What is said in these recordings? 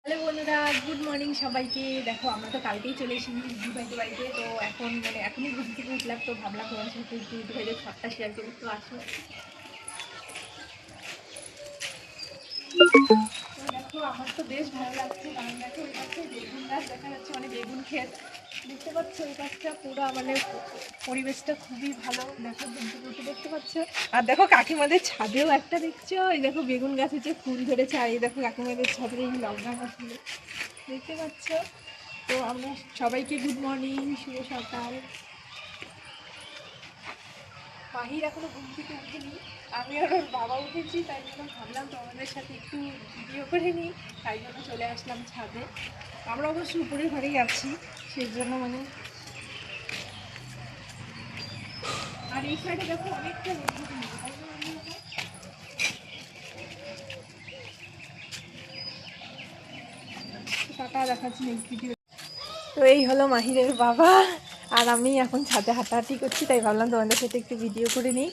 Hello বন্ধুরা, good morning সবাইকে। দেখো আমরা তো কালকেই চলে এসেছি দিদিভাইদের বাড়িতে। তো এখন এখনই ঘুম থেকে উঠলাম, তো ভাবলাম তোমার সাথে একটু দিদিভাইদের সবটা শেয়ার করি। তো আসো, তো দেখো আমার তো বেশ ভালো লাগছে, কারণ দেখো ওই পাশে বেগুন গাছ দেখা যাচ্ছে, মানে বেগুন ক্ষেত দেখতে পাচ্ছ। ওই গাছটা পুরো মানে পরিবেশটা খুবই ভালো। দেখো ঘুরতে দেখতে পাচ্ছ। আর দেখো কাকিমাদের ছাদেও একটা দেখছো, এই দেখো বেগুন গাছে যে ফুল ধরেছে। আর এই দেখো কাকিমাদের ছাদের এই লঙ্কা গাছগুলো দেখতে পাচ্ছ। তো আমরা সবাইকে গুড মর্নিং, শুভ সকাল। মাহির এখনো ঘুম থেকে উঠিনি, আমি আর ওর বাবা উঠেছি, তাই জন্য ভাবলাম তোমাদের সাথে একটু ভিডিও করে নিই, তাই জন্য চলে আসলাম ছাদে। আমরা অবশ্য উপরের ঘরেই আছি, সেই জন্য মানে। আর এই সাইডে দেখো অনেকটা টাকা দেখাচ্ছি নেক্সট ভিডিও। তো এই হলো মাহিরের বাবা, আর আমি এখন ছাদে হাঁটাহাঁটি করছি, তাই ভাবলাম তোমাদের সাথে একটু ভিডিও করে নিই।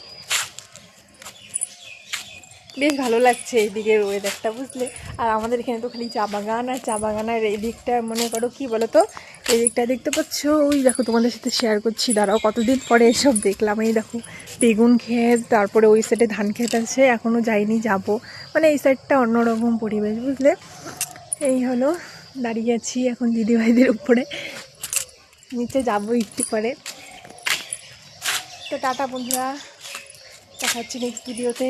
বেশ ভালো লাগছে এইদিকের ওয়েদারটা, বুঝলে। আর আমাদের এখানে তো খালি চা বাগান আর চা বাগান। আর এই দিকটা মনে করো কি বলো তো, এই দিকটা দেখতে পাচ্ছ, ওই দেখো তোমাদের সাথে শেয়ার করছি, দাঁড়াও। কতদিন পরে এসব দেখলাম। এই দেখো বেগুন ক্ষেত, তারপরে ওই সাইডে ধান ক্ষেত আছে, এখনও যাইনি, যাব। মানে এই সাইডটা অন্যরকম পরিবেশ, বুঝলে। এই হলো, দাঁড়িয়ে আছি এখন দিদিভাইদের উপরে, নিচে যাবো একটু করে। তো টাটা বন্ধুরা, দেখা হচ্ছে নেক্সট ভিডিওতে।